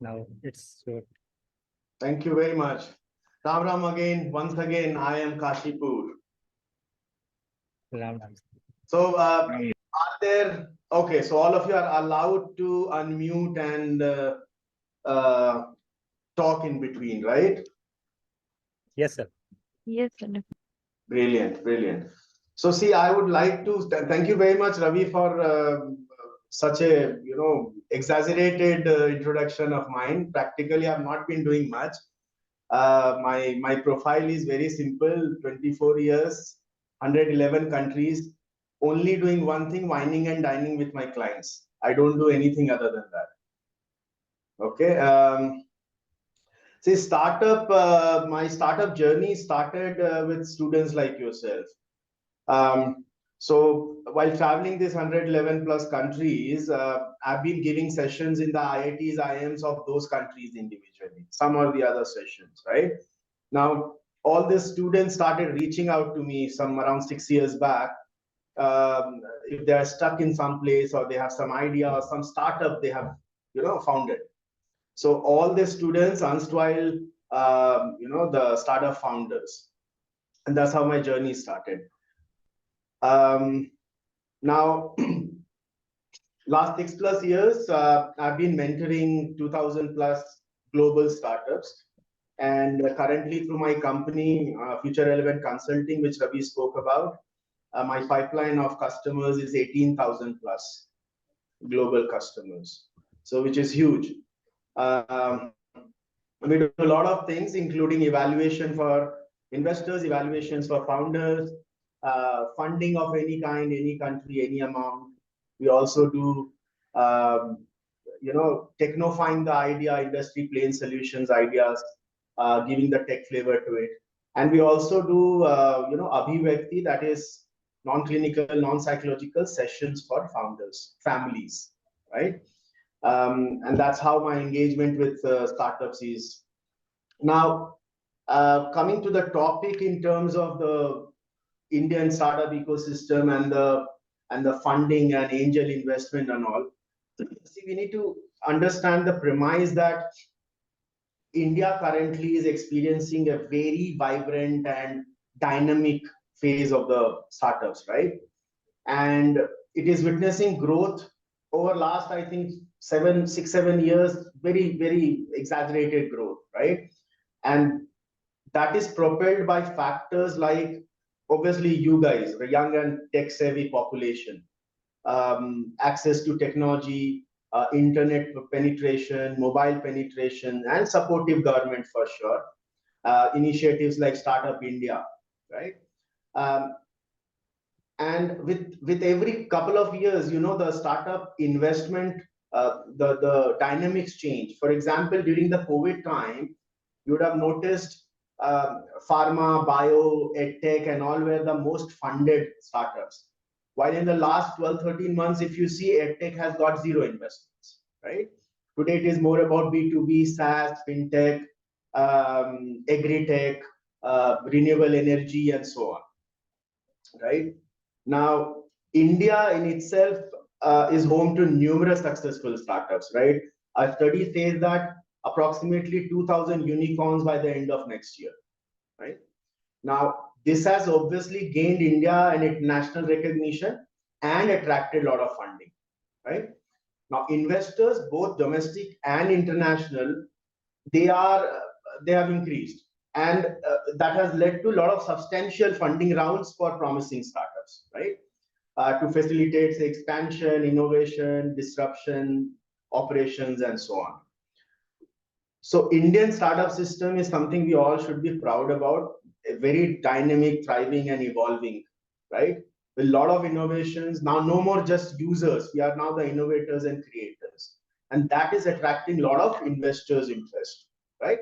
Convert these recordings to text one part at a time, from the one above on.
Now it's your. Thank you very much. Ram Ram again. Once again, I am Kashipur. Ram Ram. So, are there? Okay, so all of you are allowed to unmute and uh, talk in between, right? Yes, sir. Yes, sir. Brilliant, brilliant. So, see, I would like to thank you very much, Ravi, for such a exaggerated introduction of mine. Practically, I've not been doing much. My profile is very simple: 24 years, 111 countries, only doing one thing: whining and dining with my clients. I don't do anything other than that. Okay. See, my startup journey started with students like yourself. So while traveling these 111 plus countries, I've been giving sessions in the IITs, IIMs of those countries individually, some or the other sessions, right? Now, all these students started reaching out to me some around 6 years back. If they are stuck in some place or they have some idea or some startup they have, founded. So all the students, erstwhile, the startup founders, and that's how my journey started. Now, last 6+ years, I've been mentoring 2,000 plus global startups. And currently through my company, Future Relevant Consulting, which Ravi spoke about, my pipeline of customers is 18,000 plus global customers. So which is huge. We do a lot of things, including evaluation for investors, evaluations for founders, funding of any kind, any country, any amount. We also do, technofying the idea, industry plain solutions, ideas, giving the tech flavor to it. And we also do, Abhivakti, that is non-clinical, non-psychological sessions for founders, families, right? And that's how my engagement with startups is. Now, coming to the topic in terms of the Indian startup ecosystem and the funding and angel investment and all. See, we need to understand the premise that India currently is experiencing a very vibrant and dynamic phase of the startups, right? And it is witnessing growth over last, I think, 7 years, very, very exaggerated growth, right? And that is propelled by factors like, obviously, you guys, the young and tech-savvy population, access to technology, internet penetration, mobile penetration, and supportive government for sure. Initiatives like Startup India, right? And with every couple of years, the startup investment, the dynamics change. For example, during the COVID time, you would have noticed pharma, bio, edtech, and all were the most funded startups. While in the last 12, 13 months, if you see, edtech has got zero investments, right? Today, it is more about B2B, SaaS, fintech, agri-tech, renewable energy, and so on, right? Now, India in itself is home to numerous successful startups, right? A study says that approximately 2,000 unicorns by the end of next year, right? Now, this has obviously gained India an international recognition and attracted a lot of funding, right? Now, investors, both domestic and international, they have increased, and that has led to a lot of substantial funding rounds for promising startups, right? To facilitate the expansion, innovation, disruption, operations, and so on. So Indian startup system is something we all should be proud about, a very dynamic, thriving, and evolving, right? With a lot of innovations. Now, no more just users. We are now the innovators and creators. And that is attracting a lot of investors' interest, right?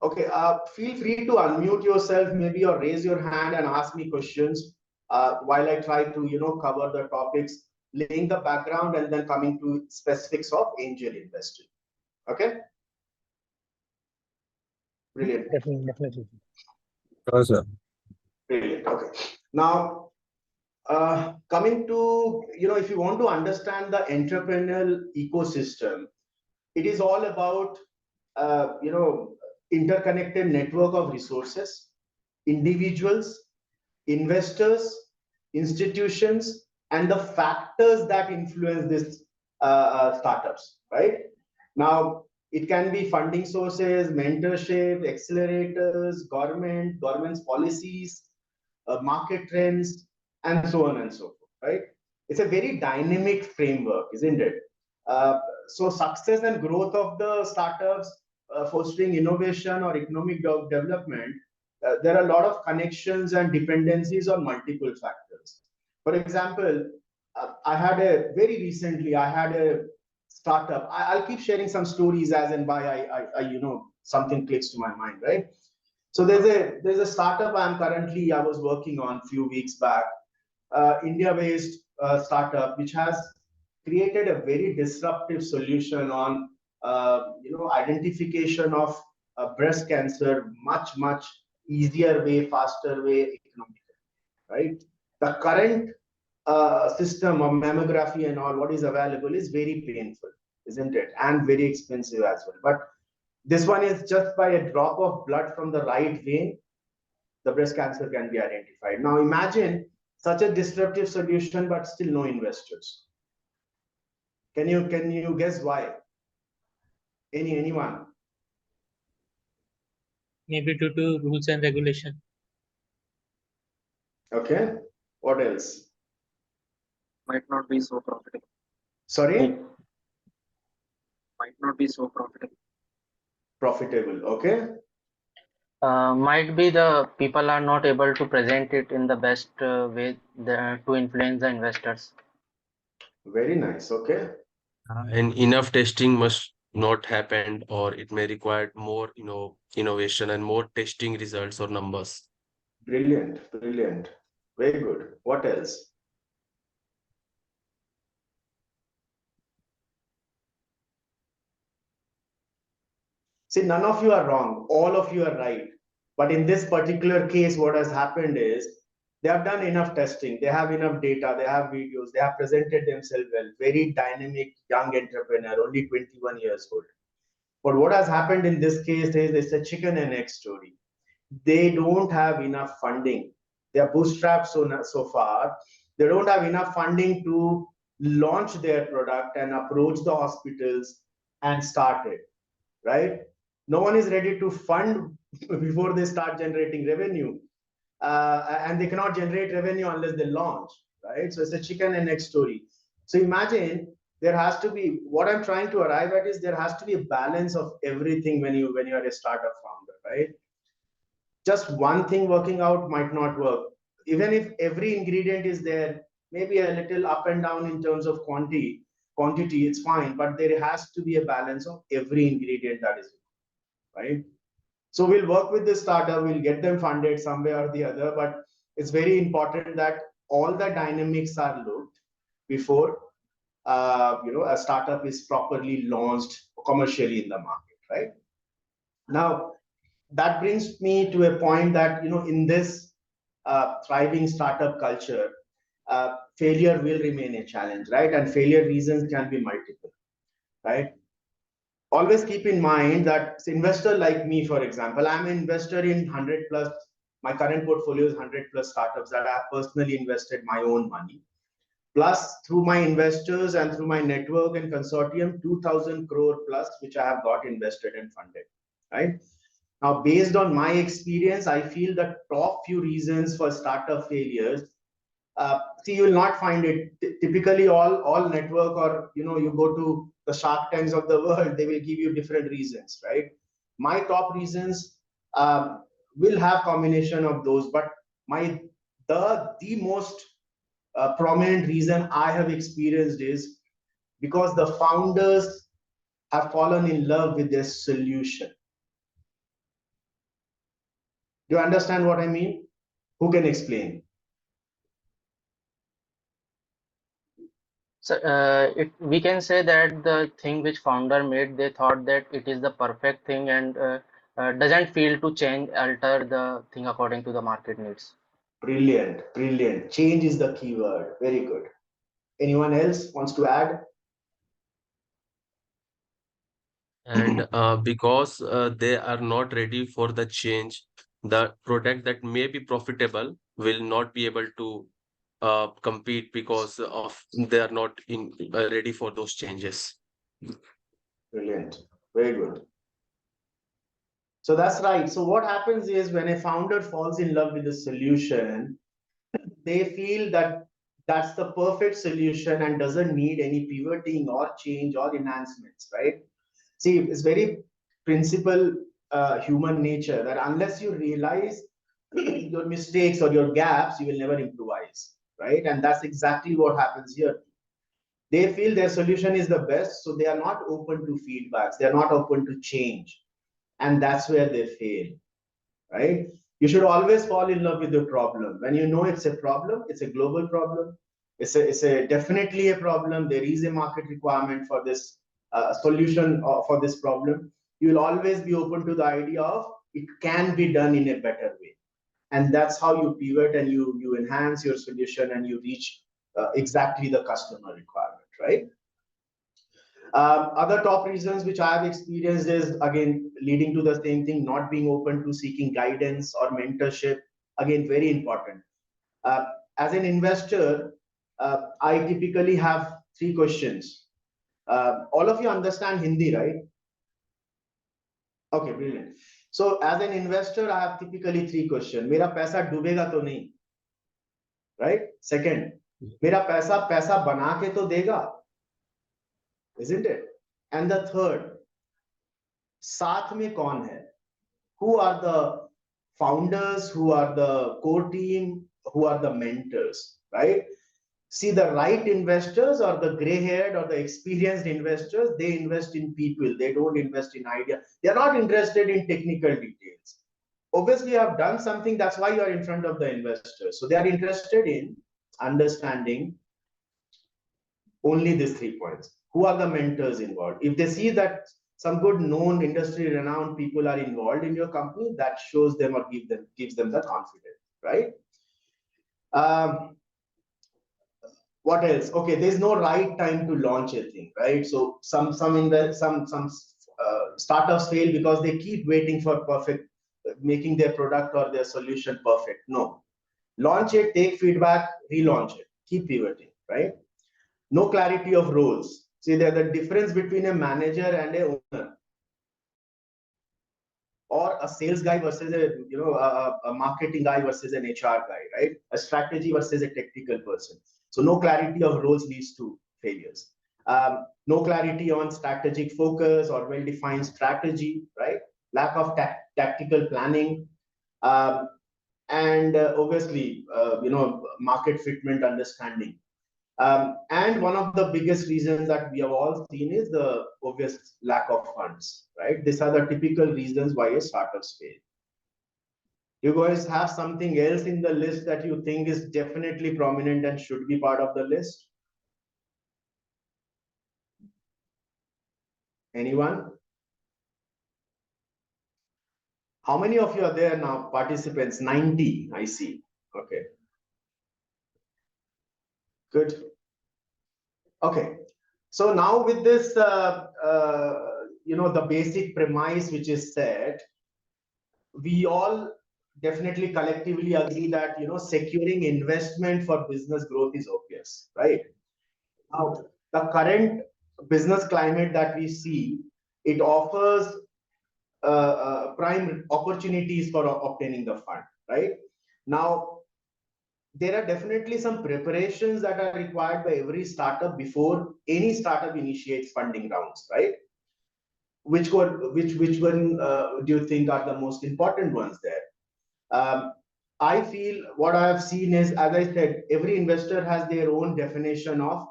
Okay, feel free to unmute yourself maybe or raise your hand and ask me questions while I try to, cover the topics, laying the background and then coming to specifics of angel investing. Okay? Brilliant. Definitely. Sure, sir. Brilliant. Okay. Now, Coming to, if you want to understand the entrepreneurial ecosystem, it is all about, interconnected network of resources, individuals, investors, institutions, and the factors that influence these startups, right? Now, it can be funding sources, mentorship, accelerators, government's policies, market trends, and so on and so forth, right? It's a very dynamic framework, isn't it? So success and growth of the startups, fostering innovation or economic development, there are a lot of connections and dependencies on multiple factors. For example, I had a startup. I'll keep sharing some stories as and by something clicks to my mind, right? So there's a startup I was working on a few weeks back, India-based startup, which has created a very disruptive solution on identification of breast cancer, much easier way, faster way, economical, right? The current system of mammography and all what is available is very painful, isn't it? And very expensive as well. But this one is just by a drop of blood from the right vein, the breast cancer can be identified. Now imagine such a disruptive solution, but still no investors. Can you guess why? Anyone? Maybe due to rules and regulation. Okay. What else? Might not be so profitable. Sorry? Might not be so profitable. Profitable. Okay. Might be the people are not able to present it in the best way to influence the investors. Very nice. Okay. And enough testing must not happen, or it may require more, innovation and more testing results or numbers. Brilliant. Brilliant. Very good. What else? See, none of you are wrong. All of you are right. But in this particular case, what has happened is they have done enough testing. They have enough data. They have videos. They have presented themselves well. Very dynamic young entrepreneur, only 21 years old. But what has happened in this case is it's a chicken and egg story. They don't have enough funding. They are bootstrapped so far. They don't have enough funding to launch their product and approach the hospitals and start it, right? No one is ready to fund before they start generating revenue. And they cannot generate revenue unless they launch, right? So it's a chicken and egg story. So imagine there has to be, what I'm trying to arrive at is there has to be a balance of everything when you are a startup founder, right? Just one thing working out might not work. Even if every ingredient is there, maybe a little up and down in terms of quantity, it's fine, but there has to be a balance of every ingredient that is, right? So we'll work with this startup, we'll get them funded some way or the other, but it's very important that all the dynamics are looked before a startup is properly launched commercially in the market, right? Now, that brings me to a point that, in this thriving startup culture, failure will remain a challenge, right? And failure reasons can be multiple, right? Always keep in mind that investor like me, for example, I'm an investor in 100 plus, my current portfolio is 100 plus startups that I have personally invested my own money. Plus, through my investors and through my network and consortium, 2000 crore plus, which I have got invested and funded, right? Now, based on my experience, I feel the top few reasons for startup failures, see, you will not find it. Typically, all network or, you go to the Shark Tanks of the world, they will give you different reasons, right? My top reasons will have combination of those, but the most prominent reason I have experienced is because the founders have fallen in love with their solution. Do you understand what I mean? Who can explain? So we can say that the thing which founder made, they thought that it is the perfect thing and doesn't feel to change, alter the thing according to the market needs. Brilliant, brilliant. Change is the key word. Very good. Anyone else wants to add? And because they are not ready for the change, the product that may be profitable will not be able to compete because of they are not ready for those changes. Brilliant. Very good. So that's right. So what happens is when a founder falls in love with a solution, they feel that that's the perfect solution and doesn't need any pivoting or change or enhancements, right? See, it's very principle human nature that unless you realize your mistakes or your gaps, you will never improvise, right? And that's exactly what happens here. They feel their solution is the best, so they are not open to feedbacks. They are not open to change. And that's where they fail, right? You should always fall in love with the problem. When you know it's a problem, it's a global problem. It's a definitely a problem. There is a market requirement for this solution for this problem. You will always be open to the idea of it can be done in a better way. And that's how you pivot and you enhance your solution and you reach exactly the customer requirement, right? Other top reasons which I have experienced is again leading to the same thing, not being open to seeking guidance or mentorship. Again, very important. Uh, as an investor, I typically have three questions. All of you understand Hindi, right? Okay, brilliant. So as an investor, I have typically three questions. मेरा पैसा डूबेगा तो नहीं, right? Second, मेरा पैसा बना के तो देगा, isn't it? And the third, साथ में कौन है? Who are the founders? Who are the core team? Who are the mentors? Right? See, the right investors or the gray-haired or the experienced investors, they invest in people. They don't invest in idea. They are not interested in technical details. Obviously, you have done something. That's why you are in front of the investors. So they are interested in understanding only these 3 points. Who are the mentors involved? If they see that some good known industry renowned people are involved in your company, that shows them or gives them the confidence, right? What else? Okay, there's no right time to launch a thing, right? So some startups fail because they keep waiting for perfect, making their product or their solution perfect. No, launch it, take feedback, relaunch it, keep pivoting, right? No clarity of roles. See, there's the difference between a manager and a owner, or a sales guy versus a marketing guy versus an HR guy, right? A strategy versus a technical person. So no clarity of roles leads to failures. No clarity on strategic focus or well-defined strategy, right? Lack of tactical planning, and obviously, market fitment understanding. And one of the biggest reasons that we have all seen is the obvious lack of funds, right? These are the typical reasons why a startups fail. You guys have something else in the list that you think is definitely prominent and should be part of the list? Anyone? How many of you are there now? Participants, 90, I see. Okay. Good. Okay. So now with this, the basic premise which is set, we all definitely collectively agree that securing investment for business growth is obvious, right? Now, the current business climate that we see, it offers prime opportunities for obtaining the fund, right? Now, there are definitely some preparations that are required by every startup before any startup initiates funding rounds, right? Which one do you think are the most important ones there? I feel what I have seen is, as I said, every investor has their own definition of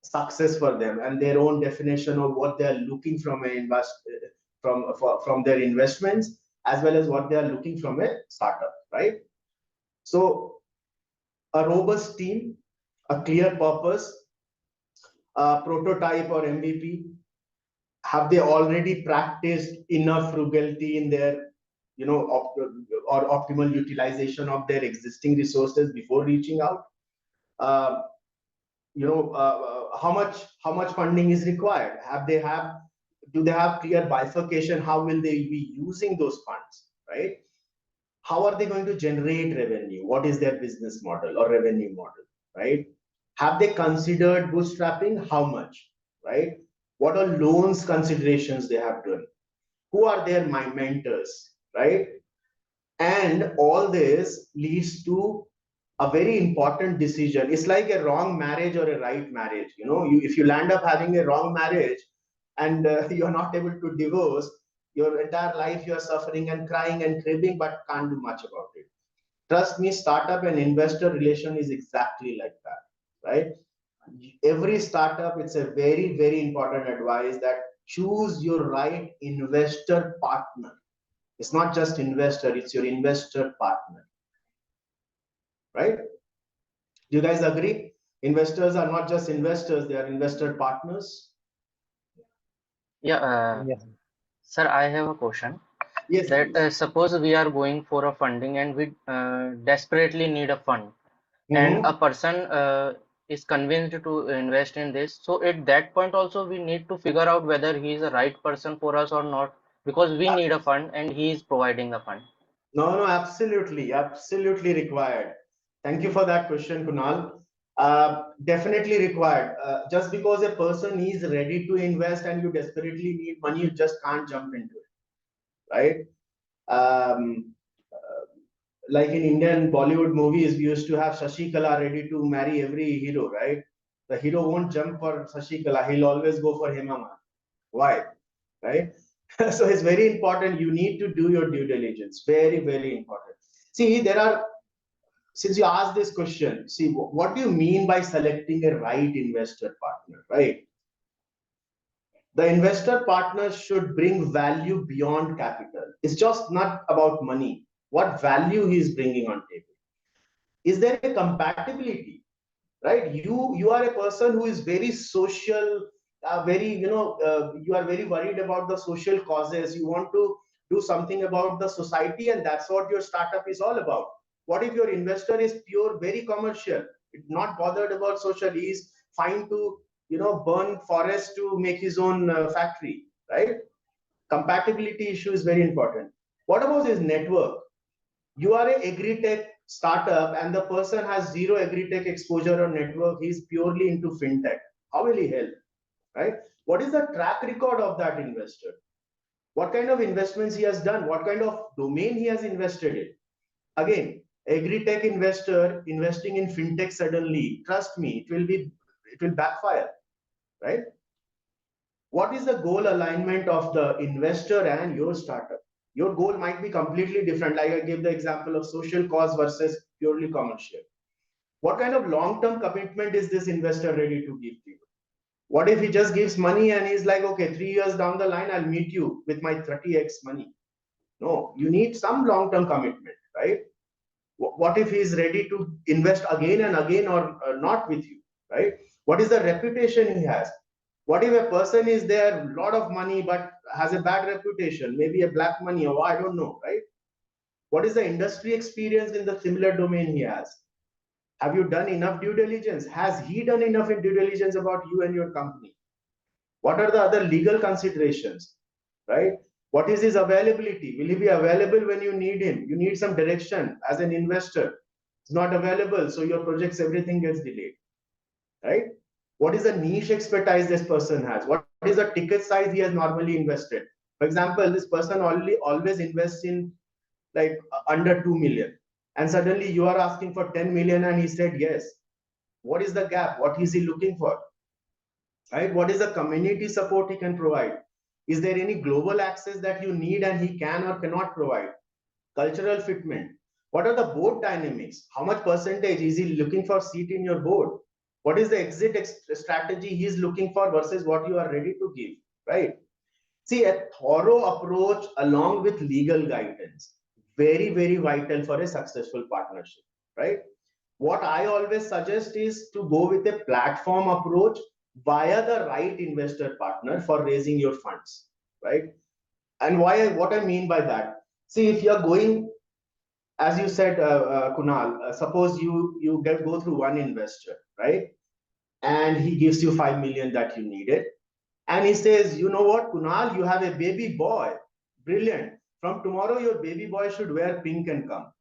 success for them and their own definition of what they are looking from from their investments, as well as what they are looking from a startup, right? So a robust team, a clear purpose, a prototype or MVP. Have they already practiced enough frugality in their or optimal utilization of their existing resources before reaching out? Uh, how much funding is required? Do they have clear bifurcation? How will they be using those funds, right? How are they going to generate revenue? What is their business model or revenue model, right? Have they considered bootstrapping? How much, right? What are loans considerations they have done? Who are their mentors, right? And all this leads to a very important decision. It's like a wrong marriage or a right marriage. If you land up having a wrong marriage and you're not able to divorce, your entire life you're suffering and crying and cribbing, but can't do much about it. Trust me, startup and investor relation is exactly like that, right? Every startup, it's a very, very important advice that choose your right investor partner. It's not just investor, it's your investor partner, right? Do you guys agree? Investors are not just investors, they are investor partners. Yeah, sir, I have a question. Yes, That please. suppose we are going for a funding and we desperately need a fund, and a Mhm. person is convinced to invest in this. So at that point also we need to figure out whether he is the right person for us or not, because we need a fund and he is providing the fund. No, absolutely, absolutely required. Thank you for that question, Kunal. Definitely required. Just because a person is ready to invest and you desperately need money, you just can't jump into it, right? Um, like in Indian Bollywood movies, we used to have Shashi Kala ready to marry every hero, right? The hero won't jump for Shashi Kala, he'll always go for Hema. Why? Right? So it's very important. You need to do your due diligence. Very, very important. See, since you asked this question, see, what do you mean by selecting a right investor partner, right? The investor partner should bring value beyond capital. It's just not about money. What value he is bringing on table? Is there a compatibility? Right, you are a person who is very social, very you are very worried about the social causes. You want to do something about the society, and that's what your startup is all about. What if your investor is pure, very commercial, not bothered about social? He's fine to burn forest to make his own factory, right? Compatibility issue is very important. What about his network? You are a agri-tech startup and the person has zero agri-tech exposure or network. He's purely into fintech. How will he help, right? What is the track record of that investor? What kind of investments he has done? What kind of domain he has invested in? Again, agri-tech investor investing in fintech suddenly, trust me, it will backfire, right? What is the goal alignment of the investor and your startup? Your goal might be completely different. Like I gave the example of social cause versus purely commercial. What kind of long-term commitment is this investor ready to give to you? What if he just gives money and he's like, okay, 3 years down the line, I'll meet you with my 30x money? No, you need some long-term commitment, right? What if he's ready to invest again and again or not with you, right? What is the reputation he has? What if a person is there, a lot of money, but has a bad reputation, maybe a black money, or I don't know, right? What is the industry experience in the similar domain he has? Have you done enough due diligence? Has he done enough in due diligence about you and your company? What are the other legal considerations, right? What is his availability? Will he be available when you need him? You need some direction as an investor. It's not available, so your projects, everything gets delayed, right? What is the niche expertise this person has? What is the ticket size he has normally invested? For example, this person always invests in like under 2 million, and suddenly you are asking for 10 million and he said yes. What is the gap? What is he looking for? Right? What is the community support he can provide? Is there any global access that you need and he can or cannot provide? Cultural fitment. What are the board dynamics? How much percentage is he looking for seat in your board? What is the exit strategy he's looking for versus what you are ready to give, right? See, a thorough approach along with legal guidance, very, very vital for a successful partnership, right? What I always suggest is to go with a platform approach via the right investor partner for raising your funds, right? And what I mean by that, See, if you're going, as you said, Kunal, suppose you go through one investor, right? And he gives you 5 million that you needed. And he says, you know what, Kunal, you have a baby boy. Brilliant. From tomorrow, your baby boy should wear pink and come.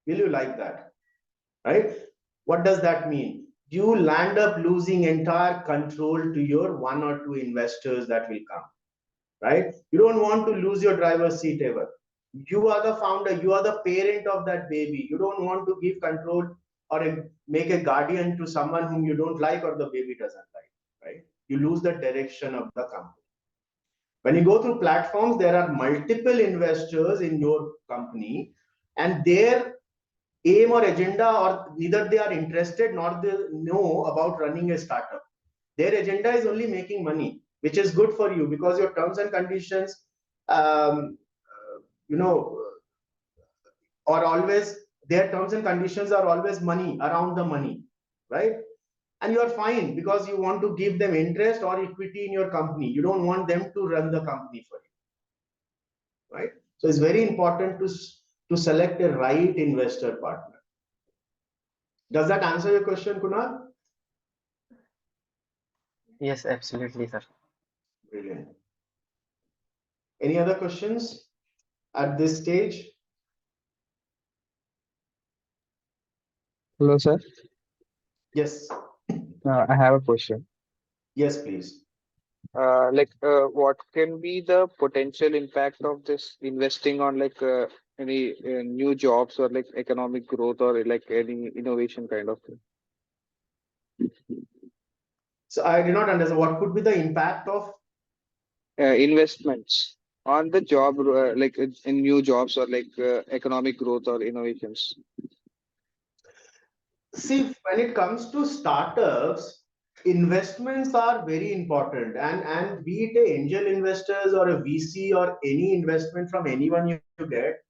Will you like that? Right? What does that mean? You land up losing entire control to your one or two investors that will come. Right? You don't want to lose your driver's seat ever. You are the founder, you are the parent of that baby. You don't want to give control or make a guardian to someone whom you don't like or the baby doesn't like, right? You lose the direction of the company. When you go through platforms, there are multiple investors in your company, and their aim or agenda, or neither they are interested nor they know about running a startup. Their agenda is only making money, which is good for you because your terms and conditions, you know, are always, their terms and conditions are always money, around the money, right? And you are fine because you want to give them interest or equity in your company. You don't want them to run the company for you, right? So it's very important to select a right investor partner. Does that answer your question, Kunal? Yes, absolutely, sir. Brilliant. Any other questions at this stage? Hello, sir. Yes. I have a question. Yes, please. What can be the potential impact of this investing on any new jobs or like economic growth or like any innovation kind of thing? So I did not understand what could be the impact of. Investments on the job, in new jobs or economic growth or innovations. See, when it comes to startups, investments are very important, and be it a angel investors or a VC or any investment from anyone you get,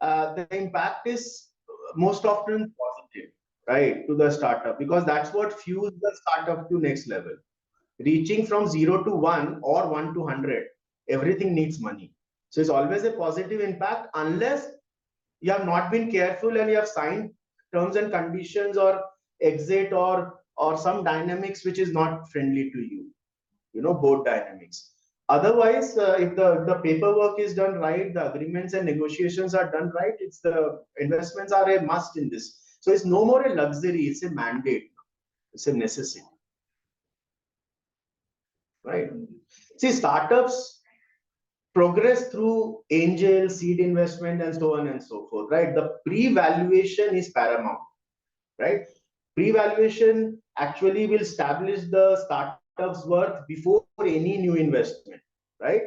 the impact is most often positive, right, to the startup, because that's what fuels the startup to next level. Reaching from 0 to 1 or 1 to 100, everything needs money. So it's always a positive impact unless you have not been careful and you have signed terms and conditions or exit or some dynamics which is not friendly to you, board dynamics. Otherwise, if the paperwork is done right, the agreements and negotiations are done right, it's the investments are a must in this. So it's no more a luxury, it's a mandate, it's a necessity, right? See, startups progress through angel, seed investment, and so on and so forth, right? The pre-valuation is paramount, right? Pre-valuation actually will establish the startup's worth before any new investment, right?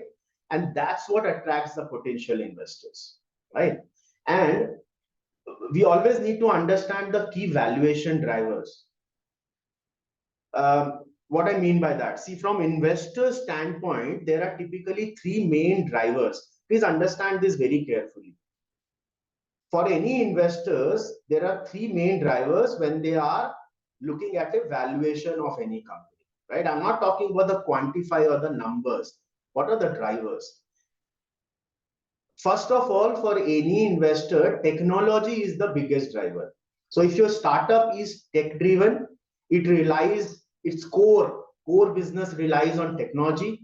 And that's what attracts the potential investors, right? And we always need to understand the key valuation drivers. What I mean by that, see, from investor standpoint, there are typically three main drivers. Please understand this very carefully. For any investors, there are three main drivers when they are looking at a valuation of any company, right? I'm not talking about the quantify or the numbers. What are the drivers? First of all, for any investor, technology is the biggest driver. So if your startup is tech driven, it relies, its core business relies on technology,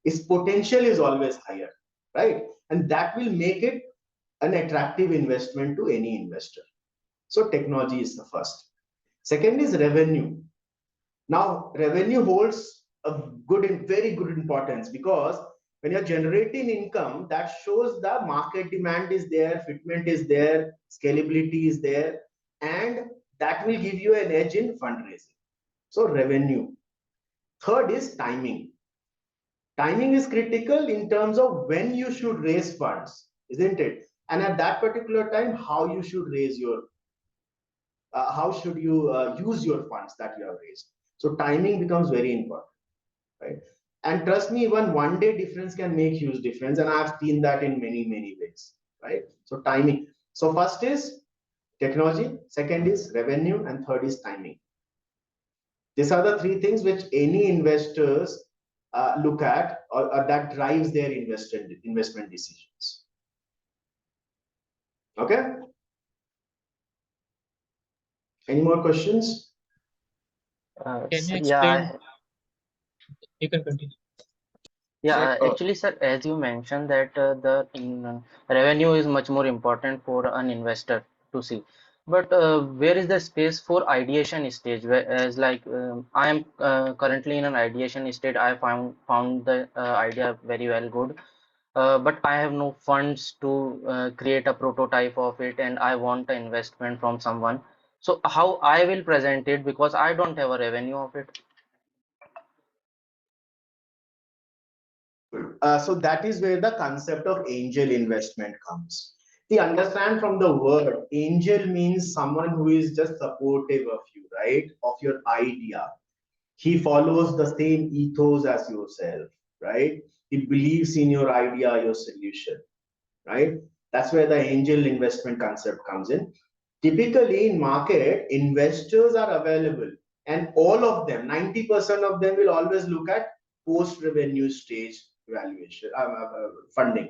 its potential is always higher, right? And that will make it an attractive investment to any investor. So technology is the first. Second is revenue. Now, revenue holds a very good importance because when you're generating income, that shows the market demand is there, fitment is there, scalability is there, and that will give you an edge in fundraising. So revenue. Third is timing. Timing is critical in terms of when you should raise funds, isn't it? And at that particular time, how you should raise your, how should you use your funds that you have raised. So timing becomes very important, right? And trust me, even one day difference can make huge difference. And I've seen that in many ways, right? So timing. So first is technology, second is revenue, and third is timing. These are the three things which any investors look at, or that drives their investment decisions. Okay. Any more questions? Can you Yeah, explain? You can continue. yeah. Sir, Actually, sir, as you mentioned that revenue is much more important for an investor to see. But where is the space for ideation stage? Whereas, like, I am currently in an ideation state. I found the idea very well good. But I have no funds to create a prototype of it, and I want an investment from someone. So how I will present it, because I don't have a revenue of it. So that is where the concept of angel investment comes. See, understand from the word, angel means someone who is just supportive of you, right? Of your idea. He follows the same ethos as yourself, right? He believes in your idea, your solution, right? That's where the angel investment concept comes in. Typically in market, investors are available, and all of them, 90% of them will always look at post-revenue stage valuation, funding.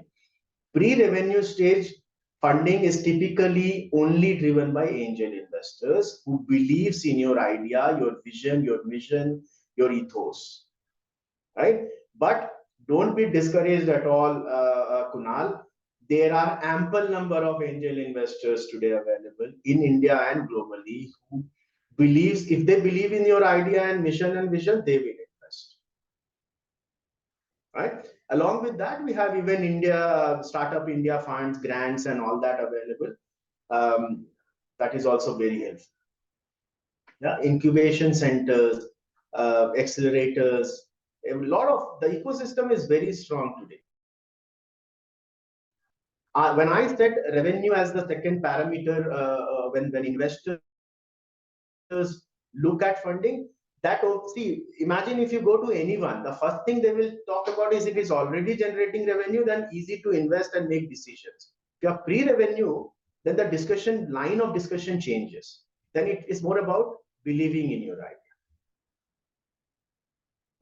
Pre-revenue stage funding is typically only driven by angel investors who believes in your idea, your vision, your mission, your ethos, right? But don't be discouraged at all, Kunal. There are ample number of angel investors today available in India and globally who believes, if they believe in your idea and mission and vision, they will invest. Right? Along with that, we have even India, Startup India funds, grants, and all that available. That is also very helpful. Yeah, incubation centers, accelerators. A lot of the ecosystem is very strong today. When I set revenue as the second parameter, when investors look at funding, that see, imagine if you go to anyone, the first thing they will talk about is if it's already generating revenue, then easy to invest and make decisions. If you have pre-revenue, then the line of discussion changes. Then it is more about believing in your idea.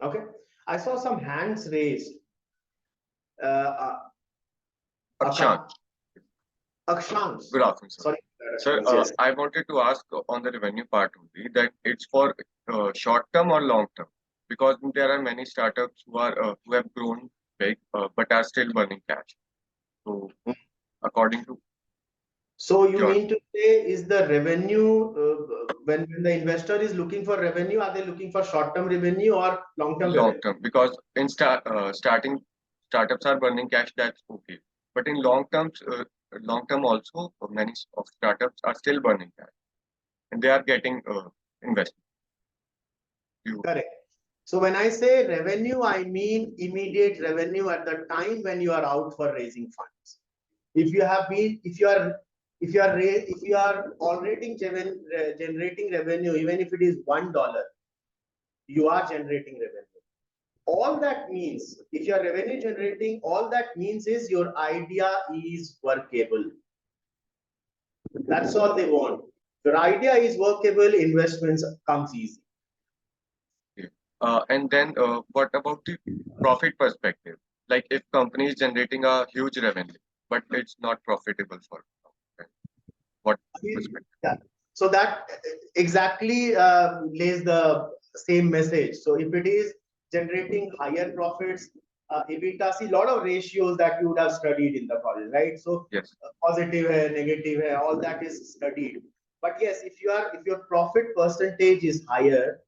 Okay, I saw some hands raised. Akshan, Akshant. good afternoon, sir. Sorry. Sir, Yes. I wanted to ask on the revenue part only that it's for short term or long term, because there are many startups who have grown big but are still burning cash. So, according to So you your mean to say, is the revenue, when the investor is looking for revenue, are they looking for short-term revenue or long-term long revenue? term, because in starting startups are burning cash, that's okay. But in long term also, many of startups are still burning cash and they are getting investment. Correct. So when I say revenue, I mean immediate revenue at the time when you are out for raising funds. If you are already generating revenue, even if it is $1, you are generating revenue. All that means, if you are revenue generating, all that means is your idea is workable. That's all they want. Your idea is workable, investments comes easy. And then what about the profit perspective? Like if company is generating a huge revenue, but it's not profitable for them, what perspective? Yeah. So that exactly lays the same message. So if it is generating higher profits, EBITDA, see a lot of ratios that you would have studied in the college, right? So Yes. Positive hai, negative hai, all that is studied. But yes, if your profit percentage is higher,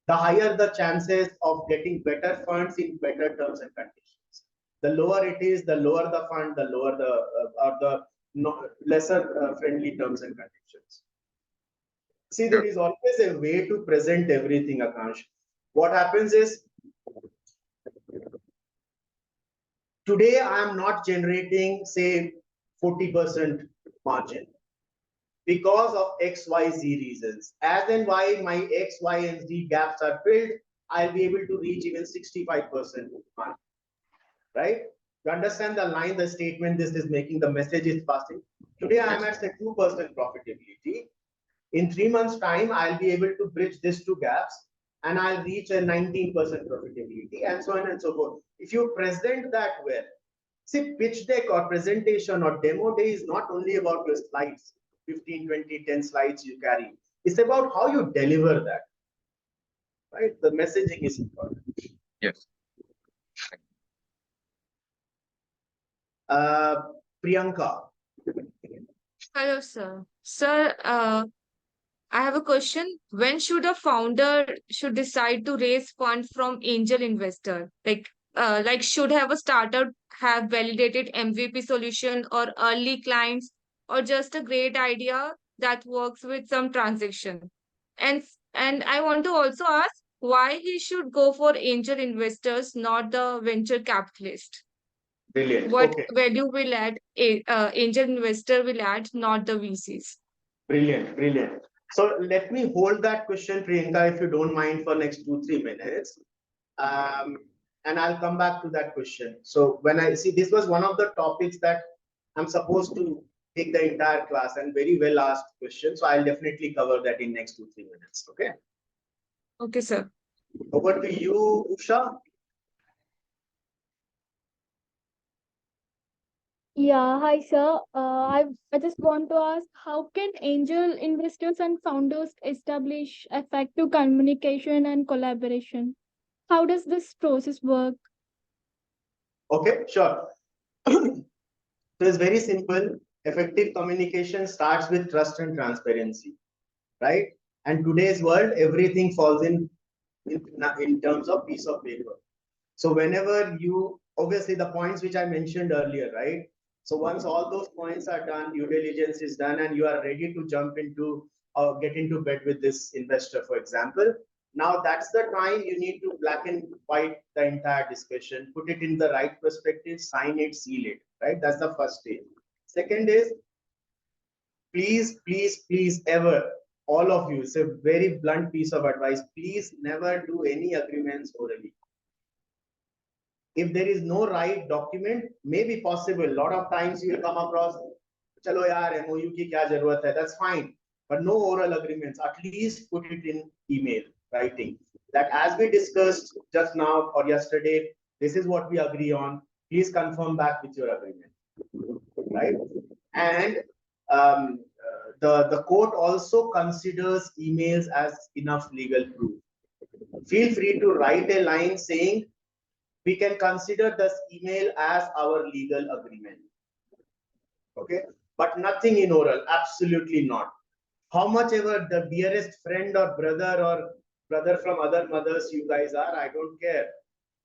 the higher the chances of getting better funds in better terms and conditions. The lower it is, the lower the fund, the lower the or the lesser friendly terms and conditions. See, there is always a way to present everything, Akansh. What happens is, today I am not generating, say, 40% margin because of XYZ reasons. As and why my X, Y, and Z gaps are filled, I'll be able to reach even 65% margin. Right? You understand the line, the statement this is making, the message is passing. Today I am at say 2% profitability. In 3 months' time, I'll be able to bridge these two gaps and I'll reach a 19% profitability, and so on and so forth. If you present that well, see, pitch deck or presentation or demo day is not only about your slides, 15, 20, 10 slides you carry. It's about how you deliver that, right? The messaging is important. Yes. Priyanka. Hello, sir. Sir, I have a question. When should a founder should decide to raise fund from angel investor? Like should have a startup have validated MVP solution or early clients or just a great idea that works with some transaction? And I want to also ask why he should go for angel investors, not the venture capitalist. Brilliant. What Okay. value will add angel investor will add, not the VCs. Brilliant. Brilliant. So let me hold that question, Priyanka, if you don't mind, for next 2-3 minutes. And I'll come back to that question. So when I see, this was one of the topics that I'm supposed to take the entire class, and very well asked question. So I'll definitely cover that in next 2-3 minutes. Okay. Okay, sir. Over to you, Usha. Yeah, hi sir. I just want to ask, how can angel investors and founders establish effective communication and collaboration? How does this process work? Okay, sure. So it's very simple. Effective communication starts with trust and transparency, right? And today's world, everything falls in terms of piece of paper. So whenever you, obviously the points which I mentioned earlier, right? So once all those points are done, due diligence is done, and you are ready to jump into or get into bed with this investor, for example, now that's the time you need to black and white the entire discussion, put it in the right perspective, sign it, seal it, right? That's the first stage. Second is, please ever, all of you, it's a very blunt piece of advice, please never do any agreements orally. If there is no right document, may be possible. A lot of times you will come across, chalo yaar, MOU ki kya zarurat hai, that's fine. But no oral agreements, at least put it in email, writing. That as we discussed just now or yesterday, this is what we agree on. Please confirm back with your agreement, right? And the court also considers emails as enough legal proof. Feel free to write a line saying, we can consider this email as our legal agreement. Okay, but nothing in oral, absolutely not. How much ever the dearest friend or brother from other mothers you guys are, I don't care.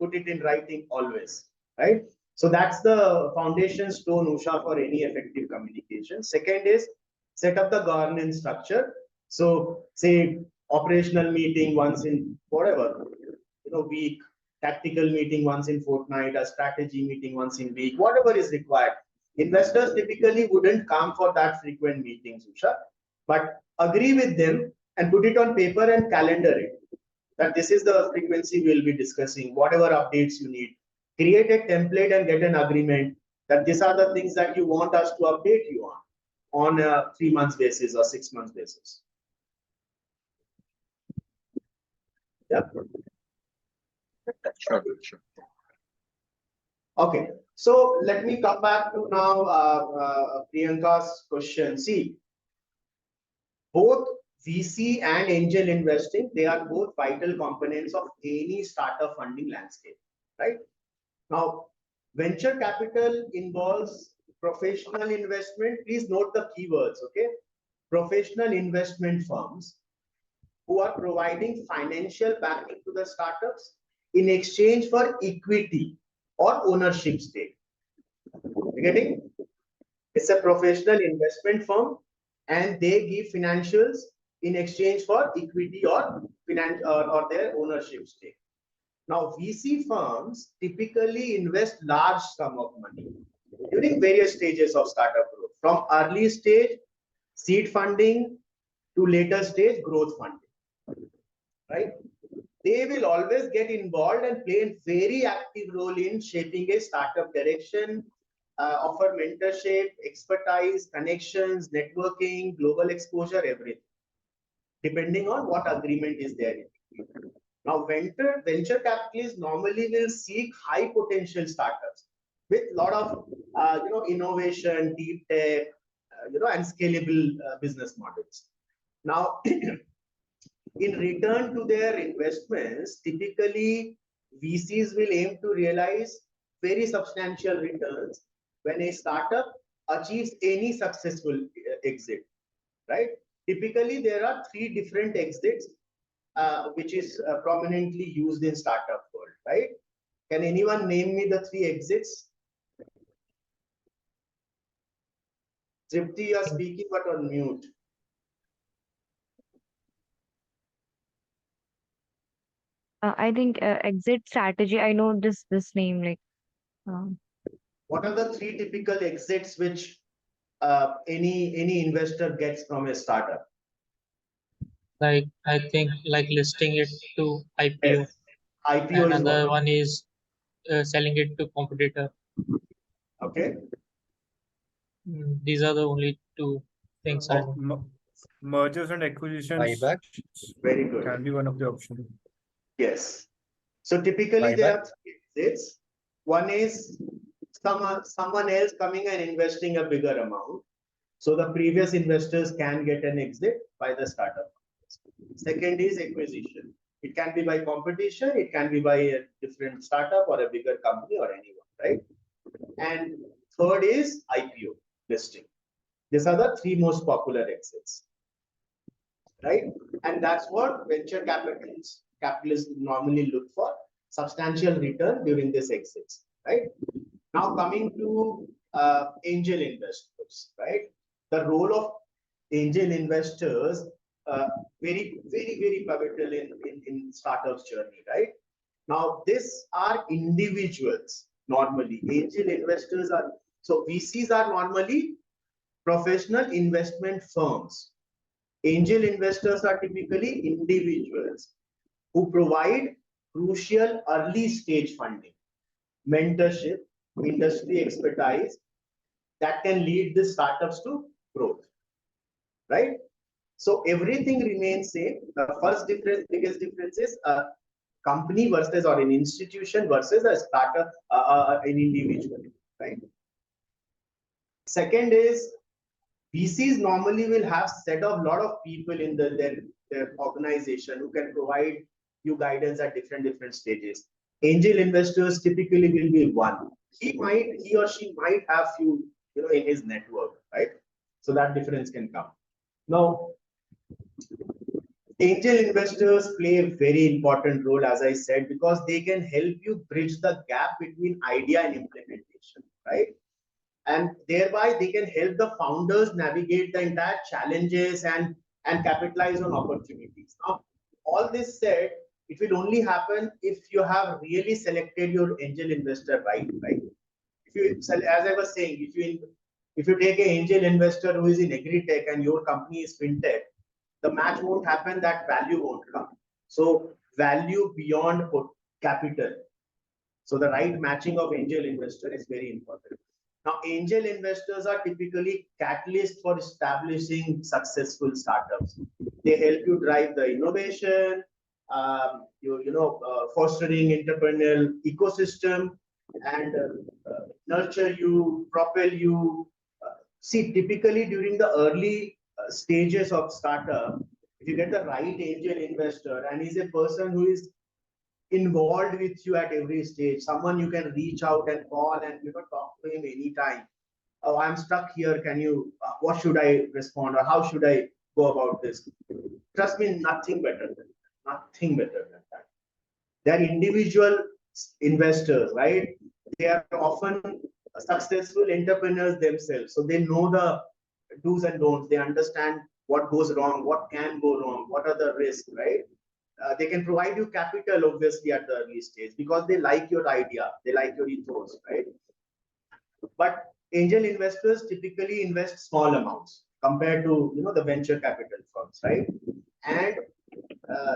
Put it in writing always, right? So that's the foundation stone, Usha, for any effective communication. Second is set up the governance structure. So say operational meeting once in whatever, week, tactical meeting once in fortnight, a strategy meeting once in week, whatever is required. Investors typically wouldn't come for that frequent meetings, Usha, but agree with them and put it on paper and calendar it. That this is the frequency we'll be discussing, whatever updates you need. Create a template and get an agreement that these are the things that you want us to update you on a 3 months basis or 6 months basis. Yeah. Sure. Okay, so let me come back to now Priyanka's question. See, both VC and angel investing, they are both vital components of any startup funding landscape, right? Now, venture capital involves professional investment. Please note the keywords, okay? Professional investment firms who are providing financial backing to the startups in exchange for equity or ownership stake. You getting? It's a professional investment firm and they give financials in exchange for equity or their ownership stake. Now, VC firms typically invest large sum of money during various stages of startup growth, from early stage seed funding to later stage growth funding, right? They will always get involved and play a very active role in shaping a startup direction, offer mentorship, expertise, connections, networking, global exposure, everything, depending on what agreement is there. Now, venture capitalists normally will seek high potential startups with a lot of innovation, deep tech, and scalable business models. Now, in return to their investments, typically VCs will aim to realize very substantial returns when a startup achieves any successful exit, right? Typically, there are three different exits which is prominently used in startup world, right? Can anyone name me the three exits? Tripti, you are speaking but on mute. I think exit strategy. I know this name like. Um, What are the three typical exits which any investor gets from a startup? Like I think like listing it to IPO. Yes. IPO and is another one. one is selling it to competitor. Okay. These are the only two things I know. Mergers and acquisitions Buyback. Very good. can be one of the options. Yes. So typically there are three exits. One is someone else coming and investing a bigger amount. So the previous investors can get an exit by the startup. Second is acquisition. It can be by competition, it can be by a different startup or a bigger company or anyone, right? And third is IPO listing. These are the three most popular exits, right? And that's what venture capitalists normally look for, substantial return during this exits, right? Now coming to angel investors, right? The role of angel investors very pivotal in startups journey, right? Now these are individuals normally. Angel investors are, so VCs are normally professional investment firms. Angel investors are typically individuals who provide crucial early stage funding, mentorship, industry expertise that can lead the startups to growth, right? So everything remains same. The first difference, biggest difference is a company versus or an institution versus a startup, an individual, right? Second is VCs normally will have set of lot of people in their organization who can provide you guidance at different stages. Angel investors typically will be one. He or she might have few, in his network, right? So that difference can come. Now, angel investors play a very important role, as I said, because they can help you bridge the gap between idea and implementation, right? And thereby they can help the founders navigate the entire challenges and capitalize on opportunities. Now, all this said, it will only happen if you have really selected your angel investor right? If you, as I was saying, if you take an angel investor who is in agri-tech and your company is fintech, the match won't happen, that value won't come. So value beyond capital. So the right matching of angel investor is very important. Now, angel investors are typically catalysts for establishing successful startups. They help you drive the innovation, fostering entrepreneurial ecosystem, and nurture you, propel you. See, typically during the early stages of startup, if you get the right angel investor and he's a person who is involved with you at every stage, someone you can reach out and call and talk to him anytime. Oh, I'm stuck here. Can you? What should I respond, or how should I go about this? Trust me, nothing better than that. Nothing better than that. They're individual investors, right? They are often successful entrepreneurs themselves, so they know the do's and don'ts. They understand what goes wrong, what can go wrong, what are the risks, right? They can provide you capital obviously at the early stage because they like your idea, they like your ethos, right? But angel investors typically invest small amounts compared to the venture capital firms, right? And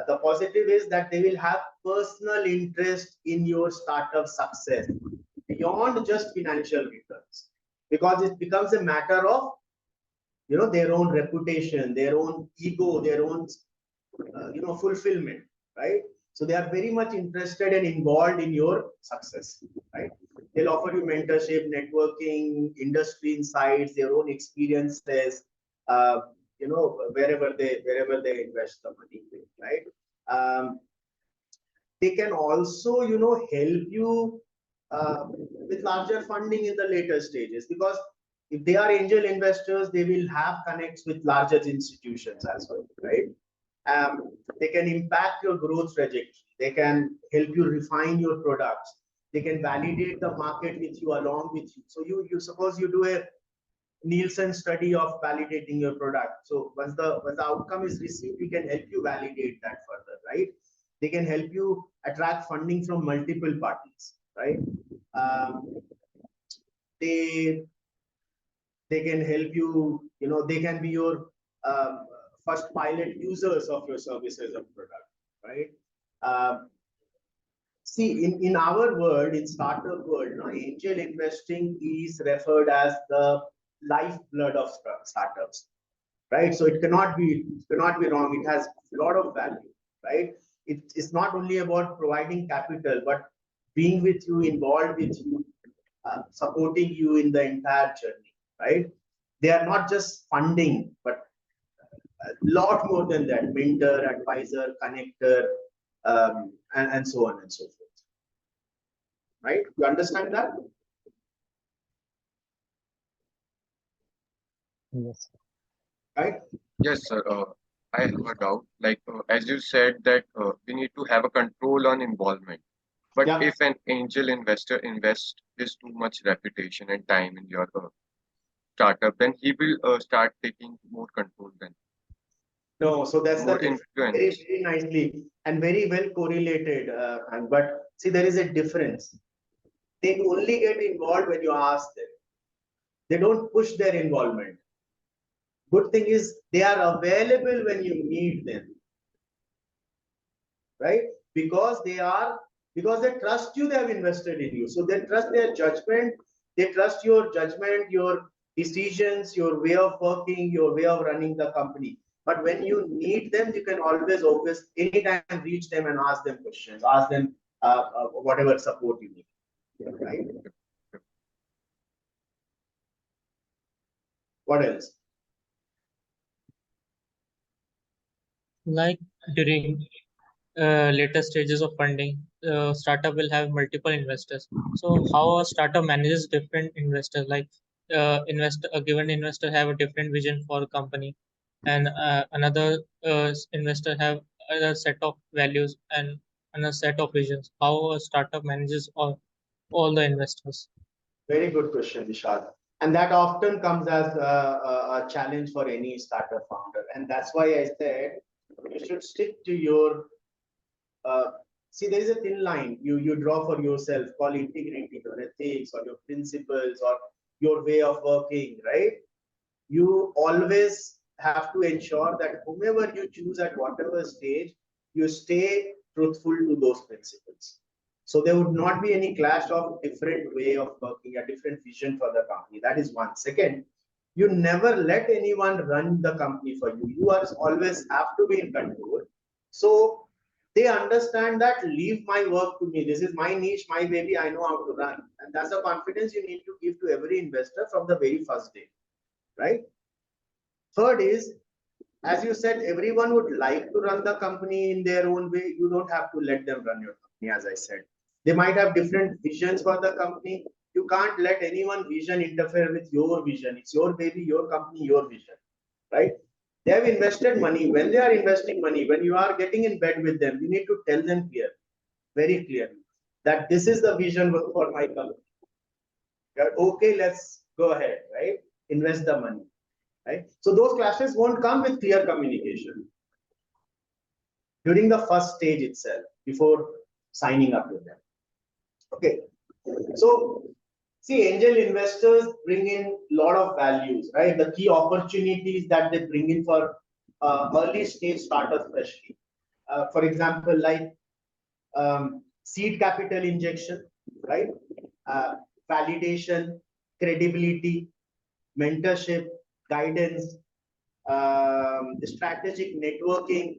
the positive is that they will have personal interest in your startup success beyond just financial returns, because it becomes a matter of their own reputation, their own ego, their own fulfillment, right? So they are very much interested and involved in your success, right? They'll offer you mentorship, networking, industry insights, their own experiences, uh, wherever they invest the money, right? They can also, help you with larger funding in the later stages, because if they are angel investors, they will have connects with larger institutions as well, right? They can impact your growth trajectory. They can help you refine your products. They can validate the market with you, along with you. So you suppose you do a Nielsen study of validating your product. So once the outcome is received, we can help you validate that further, right? They can help you attract funding from multiple parties, right? Um, they they can help you. They can be your first pilot users of your services or product, right? See, in our world, in startup world, angel investing is referred as the lifeblood of startups, right? So it cannot be wrong. It has a lot of value, right? It's not only about providing capital, but being with you, involved with you, supporting you in the entire journey, right? They are not just funding, but a lot more than that: mentor, advisor, connector, and so on and so forth. Right? You understand that? Yes. Right? Yes, sir. I have a doubt. Like, as you said, that we need to have a control on involvement. But Yeah. if an angel investor invests his too much reputation and time in your startup, then he will start taking more control then, No, so that's the more difference. influence. Very nicely and very well correlated. But see, there is a difference. They only get involved when you ask them. They don't push their involvement. Good thing is they are available when you need them, right? Because they trust you, they have invested in you. So they trust their judgment, they trust your judgment, your decisions, your way of working, your way of running the company. But when you need them, you can always anytime reach them and ask them questions, ask them whatever support you need, right? What else? Like during later stages of funding, startup will have multiple investors. So how a startup manages different investors, like a given investor have a different vision for a company, and another investor have another set of values and another set of visions. How a startup manages all the investors? Very good question, Vishal. And that often comes as a challenge for any startup founder. And that's why I said you should stick to your uh, see, there is a thin line you draw for yourself, call integrity or ethics or your principles or your way of working, right? You always have to ensure that whomever you choose at whatever stage, you stay truthful to those principles. So there would not be any clash of different way of working, a different vision for the company. That is one. Second, you never let anyone run the company for you. You are always have to be in control. So they understand that leave my work to me. This is my niche, my baby. I know how to run, and that's the confidence you need to give to every investor from the very first day, right? Third is, as you said, everyone would like to run the company in their own way. You don't have to let them run your company, as I said. They might have different visions for the company. You can't let anyone vision interfere with your vision. It's your baby, your company, your vision, right? They have invested money. When they are investing money, when you are getting in bed with them, you need to tell them very clearly, that this is the vision for my company. Okay, let's go ahead, right? Invest the money, right? So those clashes won't come with clear communication during the first stage itself, before signing up with them. Okay, so see, angel investors bring in a lot of values, right? The key opportunities that they bring in for early stage startups, especially. For example, like seed capital injection, right? Validation, credibility, mentorship, guidance, strategic networking,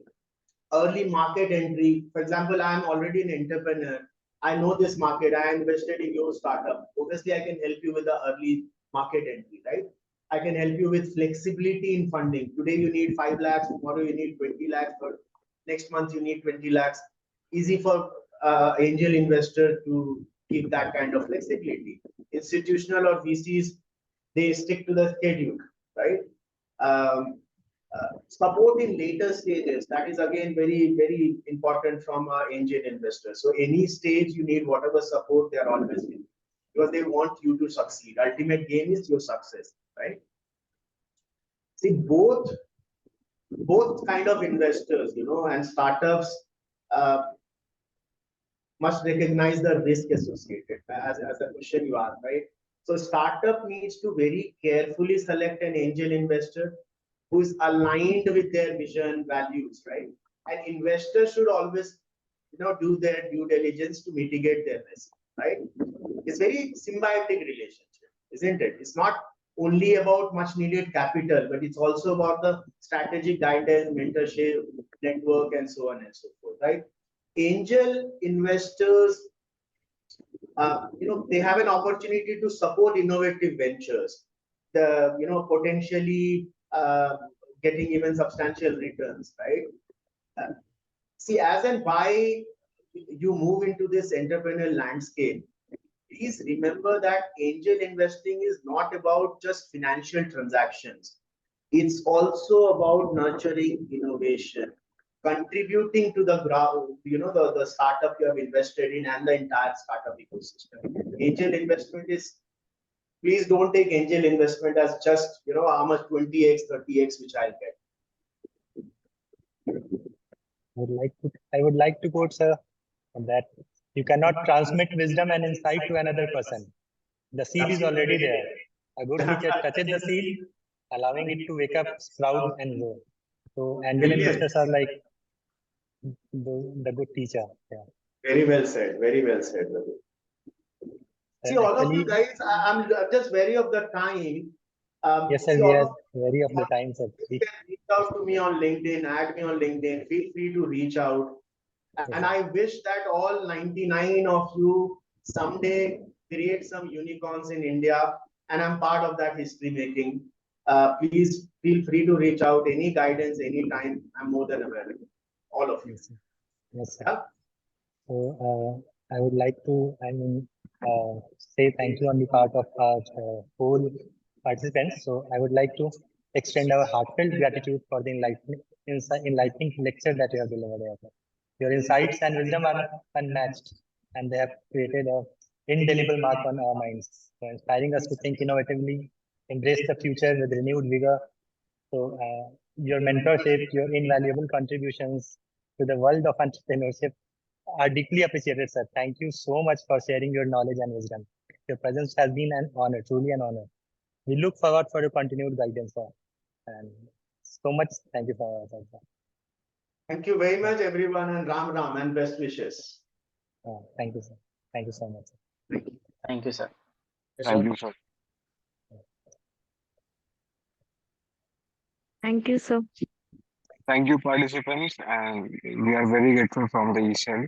early market entry. For example, I'm already an entrepreneur. I know this market. I invested in your startup. Obviously, I can help you with the early market entry, right? I can help you with flexibility in funding. Today you need 5 lakhs, tomorrow you need 20 lakhs, or next month you need 20 lakhs. Easy for angel investor to keep that kind of flexibility. Institutional or VCs, they stick to the schedule, right? Support in later stages, that is again very important from our angel investors. So any stage you need whatever support, they are always with you because they want you to succeed. Ultimate game is your success, right? See, both kind of investors, and startups uh, must recognize the risk associated as a question you asked, right? So startup needs to very carefully select an angel investor who is aligned with their vision values, right? And investors should always, do their due diligence to mitigate their risk, right? It's very symbiotic relationship, isn't it? It's not only about much needed capital, but it's also about the strategic guidance, mentorship, network, and so on and so forth, right? Angel investors, they have an opportunity to support innovative ventures, potentially getting even substantial returns, right? Uh, See, as and why you move into this entrepreneurial landscape, please remember that angel investing is not about just financial transactions. It's also about nurturing innovation, contributing to the ground, the startup you have invested in and the entire startup ecosystem. Angel investment is, please don't take angel investment as just, how much 20x, 30x, which I'll get. I would like to quote, sir, that you cannot transmit wisdom and insight to another person. The seed is already there. A good teacher touches the seed, allowing it to wake up, sprout, and grow. So angel investors are like the good teacher. Yeah. Very well said. Very well said. See, all of you guys, I'm just wary of the time. Yes, sir, see, we all are of wary of the time, sir. you can reach out to me on LinkedIn, add me on LinkedIn. Feel free to reach out. And I wish that all 99 of you someday create some unicorns in India, and I'm part of that history making. Please feel free to reach out. Any guidance, anytime. I'm more than available. All of you. Yes, sir. Yes, sir. Yeah? So I would like to, say thank you on the part of our whole participants. So I would like to extend our heartfelt gratitude for the enlightening lecture that you have delivered here. Your insights and wisdom are unmatched, and they have created an indelible mark on our minds, so inspiring us to think innovatively, embrace the future with renewed vigor. So your mentorship, your invaluable contributions to the world of entrepreneurship are deeply appreciated, sir. Thank you so much for sharing your knowledge and wisdom. Your presence has been an honor, truly an honor. We look forward for your continued guidance, sir. And so much thank you for that, sir. Thank you very much, everyone, and Ram Ram and best wishes. Thank you, sir. Thank you so much. Thank you, sir. Thank you, sir. Thank you, sir. Thank you, participants, and we are very grateful from the ESL.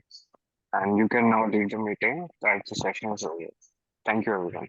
And you can now leave the meeting. That the session is over. Thank you, everyone.